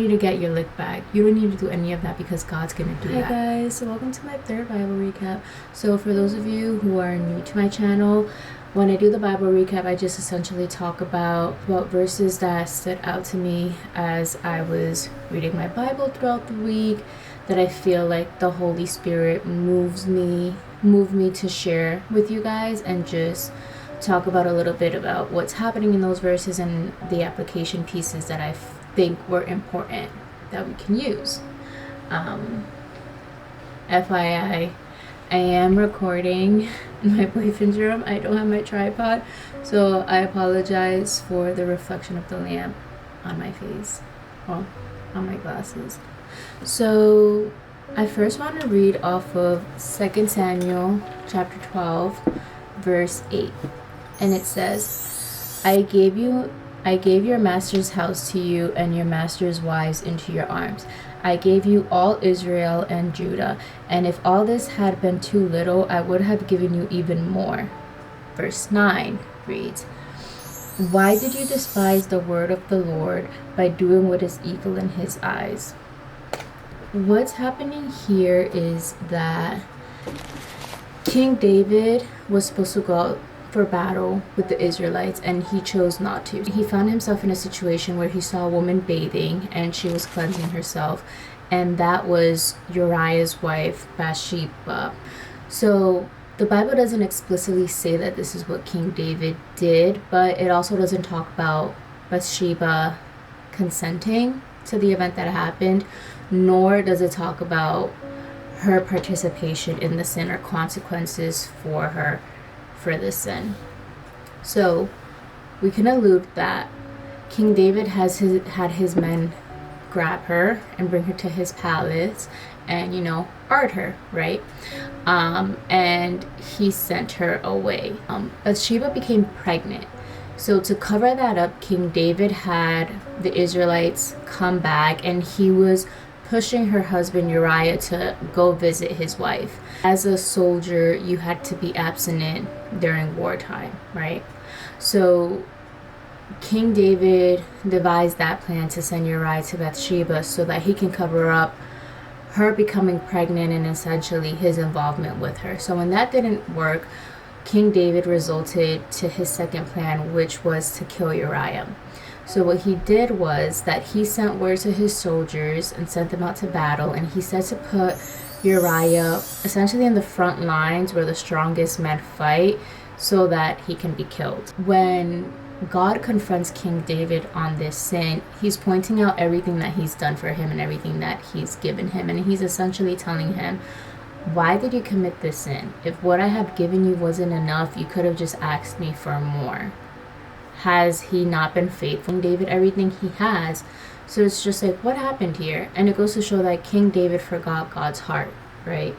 need to get your lick back. You don't need to do any of that because God's gonna do that. Hi guys, so welcome to my third Bible recap. So for those of you who are new to my channel, when I do the Bible recap, I just essentially talk about verses that stood out to me as I was reading my Bible throughout the week, that I feel like the Holy Spirit moved me to share with you guys, and just talk about a little bit about what's happening in those verses and the application pieces that I think were important that we can use. FYI, I am recording in my boyfriend's room. I don't have my tripod, so I apologize for the reflection of the lamp on my face, or on my glasses. So I first want to read off of 2 Samuel chapter 12 verse 8, and it says, I gave your master's house to you and your master's wives into your arms. I gave you all Israel and Judah, and if all this had been too little, I would have given you even more. Verse 9 reads, why did you despise the word of the Lord by doing what is evil in his eyes? What's happening here is that King David was supposed to go out for battle with the Israelites, and he chose not to. He found himself in a situation where he saw a woman bathing and she was cleansing herself, and that was Uriah's wife, Bathsheba. So the Bible doesn't explicitly say that this is what King David did, but it also doesn't talk about Bathsheba consenting to the event that happened, nor does it talk about her participation in the sin or consequences for her for this sin. So we can allude that King David had his men grab her and bring her to his palace and, art her, right? And he sent her away. Bathsheba became pregnant. So to cover that up, King David had the Israelites come back, and he was pushing her husband Uriah to go visit his wife. As a soldier, you had to be abstinent during wartime, right? So King David devised that plan to send Uriah to Bathsheba so that he can cover up her becoming pregnant and essentially his involvement with her. So when that didn't work, King David resorted to his second plan, which was to kill Uriah. So what he did was that he sent word to his soldiers and sent them out to battle, and he said to put Uriah essentially in the front lines where the strongest men fight so that he can be killed. When God confronts King David on this sin, he's pointing out everything that he's done for him and everything that he's given him, and he's essentially telling him, why did you commit this sin? If what I have given you wasn't enough, you could have just asked me for more. Has he not been faithful in David everything he has? So it's just like, what happened here? And it goes to show that King David forgot God's heart, right?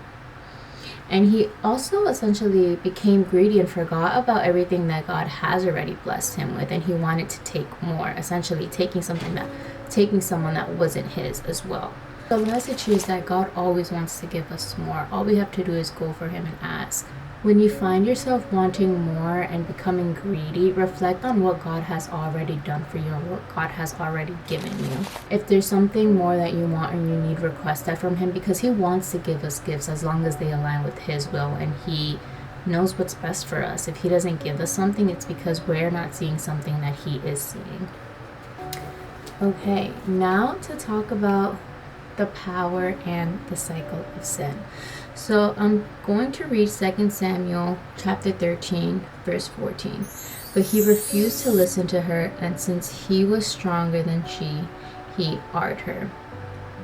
And he also essentially became greedy and forgot about everything that God has already blessed him with, and he wanted to take more, essentially taking someone that wasn't his as well. The message here is that God always wants to give us more. All we have to do is go for him and ask. When you find yourself wanting more and becoming greedy, reflect on what God has already done for you and what God has already given you. If there's something more that you want and you need, request that from him, because he wants to give us gifts as long as they align with his will, and he knows what's best for us. If he doesn't give us something, it's because we're not seeing something that he is seeing. Okay, now to talk about the power and the cycle of sin. So I'm going to read 2 Samuel chapter 13 verse 14. But he refused to listen to her, and since he was stronger than she, he art her.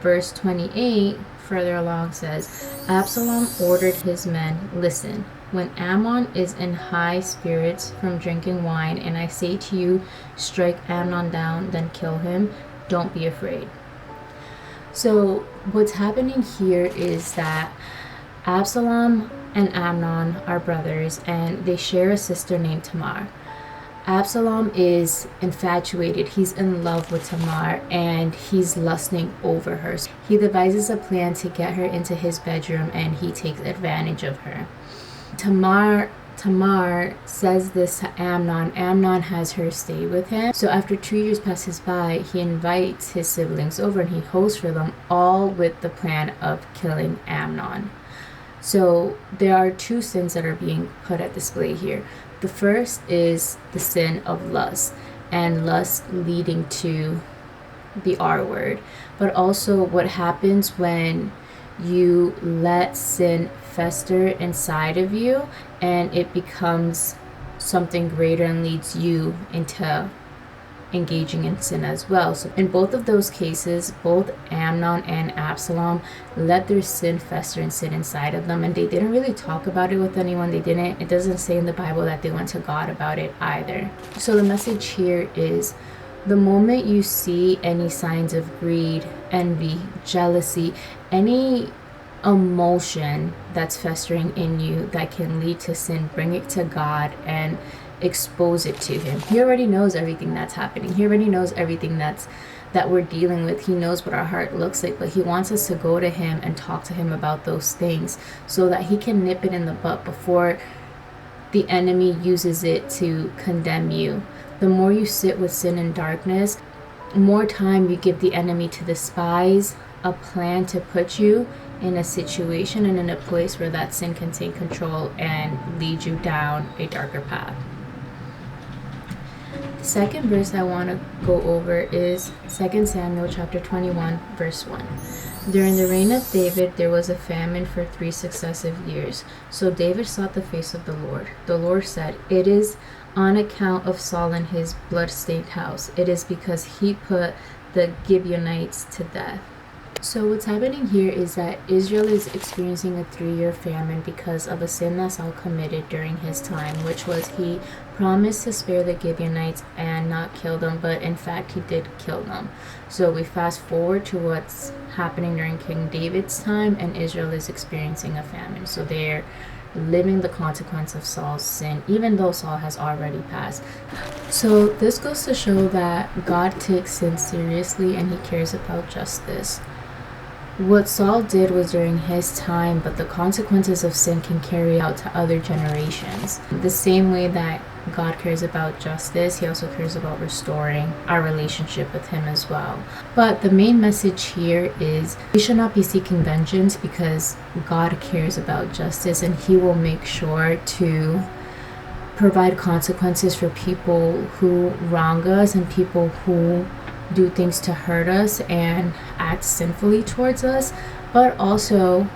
Verse 28 further along says, Absalom ordered his men, listen, when Amnon is in high spirits from drinking wine, and I say to you, strike Amnon down, then kill him, don't be afraid. So what's happening here is that Absalom and Amnon are brothers, and they share a sister named Tamar. Absalom is infatuated. He's in love with Tamar, and he's lusting over her. He devises a plan to get her into his bedroom, and he takes advantage of her. Tamar Tamar says this to Amnon. Amnon has her stay with him. So after 2 years passes by, he invites his siblings over and he hosts for them, all with the plan of killing Amnon. So there are two sins that are being put at display here. The first is the sin of lust, and lust leading to the R word, but also what happens when you let sin fester inside of you and it becomes something greater and leads you into engaging in sin as well. So in both of those cases, both Amnon and Absalom let their sin fester and sit inside of them, and they didn't really talk about it with anyone. It doesn't say in the Bible that they went to God about it either. So the message here is, the moment you see any signs of greed, envy, jealousy, any emotion that's festering in you that can lead to sin, bring it to God and expose it to him. He already knows everything that's happening. He already knows everything that we're dealing with. He knows what our heart looks like, but he wants us to go to him and talk to him about those things so that he can nip it in the butt before the enemy uses it to condemn you. The more you sit with sin and darkness, more time you give the enemy to despise a plan to put you in a situation and in a place where that sin can take control and lead you down a darker path. The second verse I want to go over is 2 Samuel chapter 21, verse 1. During the reign of David, there was a famine for 3 successive years. So David sought the face of the Lord. The Lord said, "It is on account of Saul and his blood-stained house. It is because he put the Gibeonites to death." So what's happening here is that Israel is experiencing a 3-year famine because of a sin that Saul committed during his time, which was he promised to spare the Gibeonites and not kill them, but in fact he did kill them. So we fast forward to what's happening during King David's time, and Israel is experiencing a famine. So they're living the consequence of Saul's sin, even though Saul has already passed. So this goes to show that God takes sin seriously and he cares about justice. What Saul did was during his time, but the consequences of sin can carry out to other generations. The same way that God cares about justice, he also cares about restoring our relationship with him as well. But the main message here is we should not be seeking vengeance because God cares about justice, and he will make sure to provide consequences for people who wrong us and people who do things to hurt us and act sinfully towards us, but also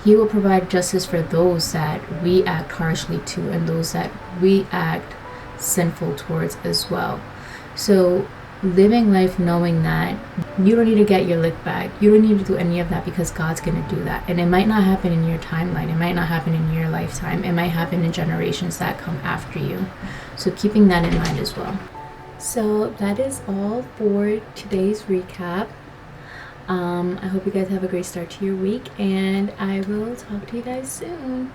he will provide justice for those that we act harshly to and those that we act sinful towards as well. So living life knowing that you don't need to get your lick back, you don't need to do any of that because God's going to do that, and it might not happen in your timeline, it might not happen in your lifetime, it might happen in generations that come after you. So keeping that in mind as well. So that is all for today's recap. I hope you guys have a great start to your week, and I will talk to you guys soon.